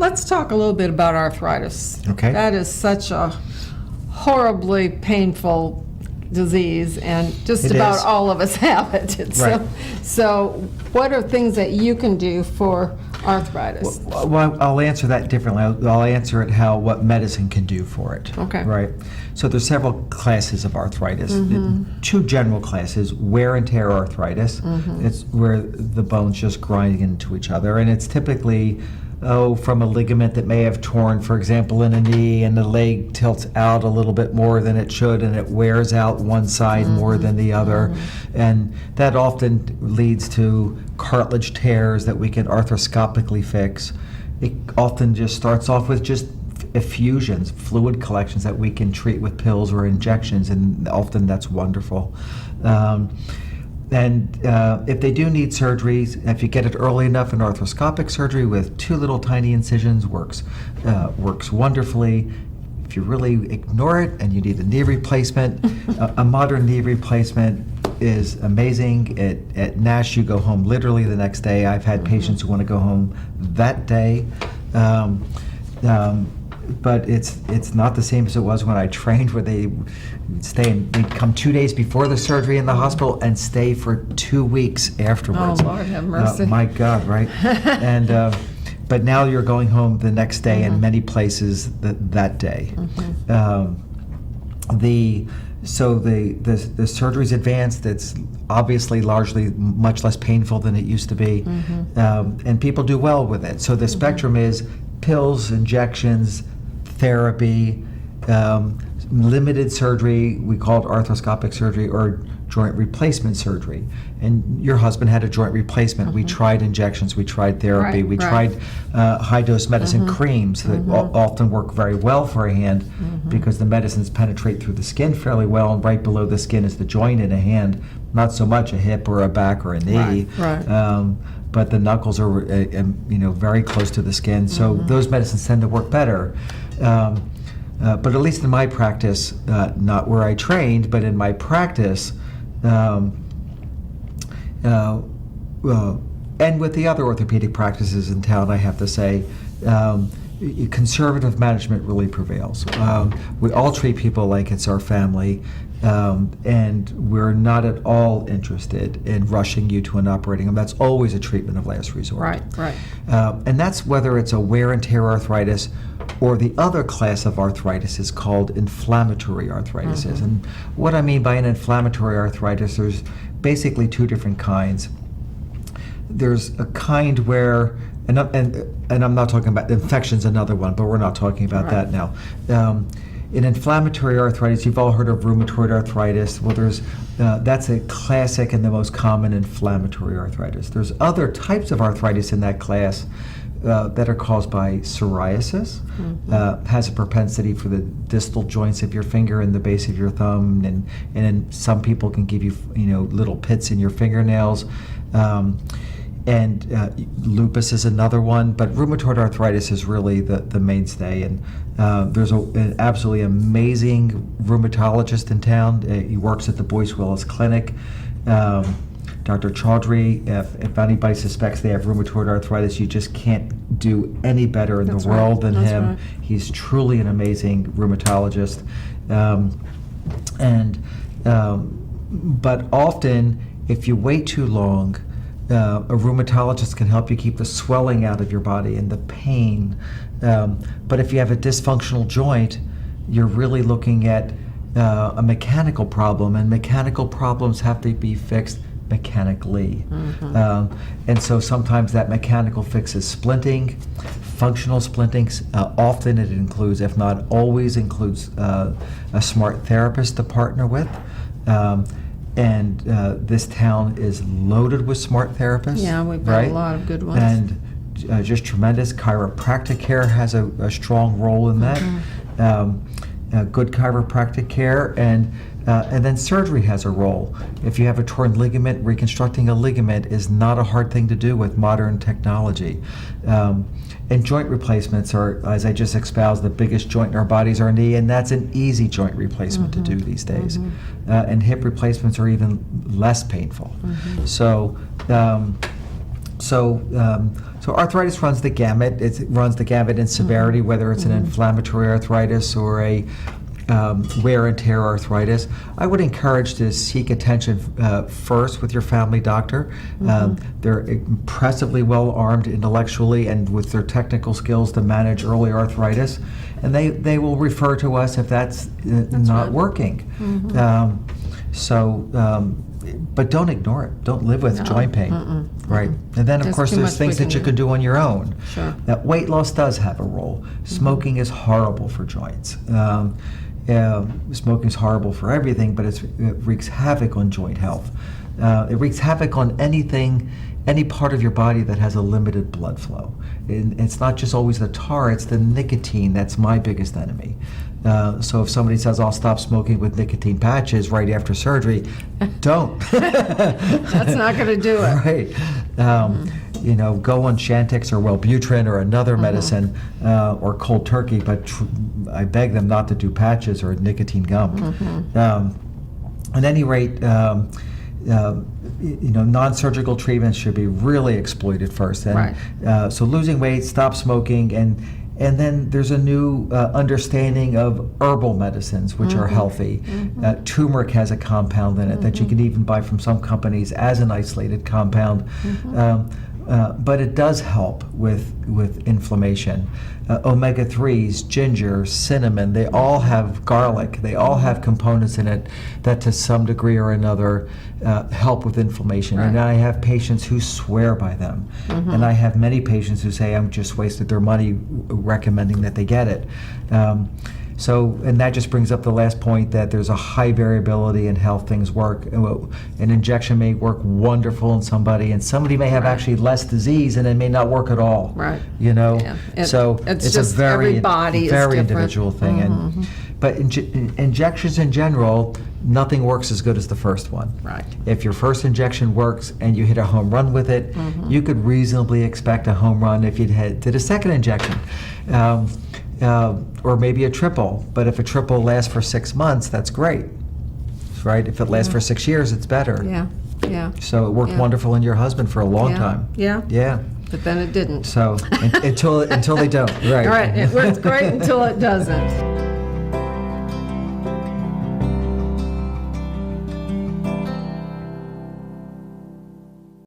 let's talk a little bit about arthritis. Okay. That is such a horribly painful disease, and just It about is. all of us have it. Right. So what are things that you can do for arthritis? Well, I'll answer that differently. I'll answer it what medicine can do for it. Okay. Right. So there's several classes of arthritis. Two general classes: wear and tear arthritis. It's where the bones just grinding into each other, and it's typically from a ligament that may have torn, for example, in a knee, and the leg tilts out a little bit more than it should, and it wears out one side more than the other. And that often leads to cartilage tears that we can arthroscopically fix. It often just starts off with just effusions, fluid collections that we can treat with pills or injections, and often that's wonderful. And if they do need surgery, if you get it early enough, an arthroscopic surgery with 2 little tiny incisions works wonderfully. If you really ignore it and you need a knee replacement, a modern knee replacement is amazing. At NASH, you go home literally the next day. I've had patients who want to go home that day. But it's not the same as it was when I trained, where they'd come 2 days before the surgery in the hospital and stay for 2 weeks afterwards. Oh, Lord have mercy. My God, right? And but now you're going home the next day, in many places that day. The surgery's advanced. It's obviously largely much less painful than it used to be, and people do well with it. So the spectrum is pills, injections, therapy, limited surgery, we call it arthroscopic surgery, or joint replacement surgery. And your husband had a joint replacement. We tried injections, we tried therapy, we tried high-dose medicine creams that often work very well for a hand because the medicines penetrate through the skin fairly well, and right below the skin is the joint in a hand, not so much a hip or a back or a knee. But the knuckles are very close to the skin, so those medicines tend to work better. But at least in my practice, not where I trained, but in my practice, and with the other orthopedic practices in town, I have to say, conservative management really prevails. We all treat people like it's our family, and we're not at all interested in rushing you to an operating room. That's always a treatment of last resort. Right. And that's whether it's a wear and tear arthritis, or the other class of arthritis is called inflammatory arthritis. And what I mean by an inflammatory arthritis, there's basically 2 different kinds. There's a kind where, and I'm not talking about, infection's another one, but we're not talking about that now. In inflammatory arthritis, you've all heard of rheumatoid arthritis. Well, that's a classic and the most common inflammatory arthritis. There's other types of arthritis in that class that are caused by psoriasis. Has a propensity for the distal joints of your finger and the base of your thumb, and then some people can give you little pits in your fingernails. And lupus is another one, but rheumatoid arthritis is really the mainstay. And there's an absolutely amazing rheumatologist in town. He works at the Boyce Willis Clinic. Dr. Chaudhry, if anybody suspects they have rheumatoid arthritis, you just can't do any better in the world than him. Right. He's truly an amazing rheumatologist. But often, if you wait too long, a rheumatologist can help you keep the swelling out of your body and the pain. But if you have a dysfunctional joint, you're really looking at a mechanical problem, and mechanical problems have to be fixed mechanically. And so sometimes that mechanical fix is splinting, functional splinting. Often it includes, if not always includes, a smart therapist to partner with. And this town is loaded with smart therapists. Yeah, we've got a lot of good ones. And just tremendous. Chiropractic care has a strong role in that. Good chiropractic care, and then surgery has a role. If you have a torn ligament, reconstructing a ligament is not a hard thing to do with modern technology. And joint replacements are, as I just espoused, the biggest joint in our bodies, our knee, and that's an easy joint replacement to do these days. And hip replacements are even less painful. So So arthritis runs the gamut. It runs the gamut in severity, whether it's an inflammatory arthritis or a wear and tear arthritis. I would encourage to seek attention first with your family doctor. They're impressively well armed intellectually and with their technical skills to manage early arthritis, and they will refer to us if that's not working. But don't ignore it. Don't live with joint pain. Right. And then, of course, there's things that you can do on your own. Sure. That weight loss does have a role. Smoking is horrible for joints. Smoking is horrible for everything, but it wreaks havoc on joint health. It wreaks havoc on any part of your body that has a limited blood flow. And it's not just always the tar, it's the nicotine that's my biggest enemy. So if somebody says, I'll stop smoking with nicotine patches right after surgery, don't. That's not going to do it. Right. Go on Chantix or Wellbutrin or another medicine or cold turkey, but I beg them not to do patches or nicotine gum. At any rate, non-surgical treatments should be really exploited first. And, so losing weight, stop smoking, and then there's a new understanding of herbal medicines, which are healthy. Turmeric has a compound in it that you can even buy from some companies as an isolated compound. But it does help with inflammation. Omega-3s, ginger, cinnamon, they all have garlic. They all have components in it that to some degree or another help with inflammation. And I have patients who swear by them. And I have many patients who say, I'm just wasted their money recommending that they get it. And that just brings up the last point, that there's a high variability in how things work. An injection may work wonderful in somebody, and somebody may have actually less disease, and it may not work at all. Right. So it's a very individual thing. But injections in general, nothing works as good as the first one. Right. If your first injection works and you hit a home run with it, you could reasonably expect a home run if you did a second injection. Or maybe a triple, but if a triple lasts for 6 months, that's great, right? If it lasts for 6 years, it's better. Yeah. So it worked wonderful in your husband for a long time. Yeah. But then it didn't. So until they don't, right? Right. It works great until it doesn't.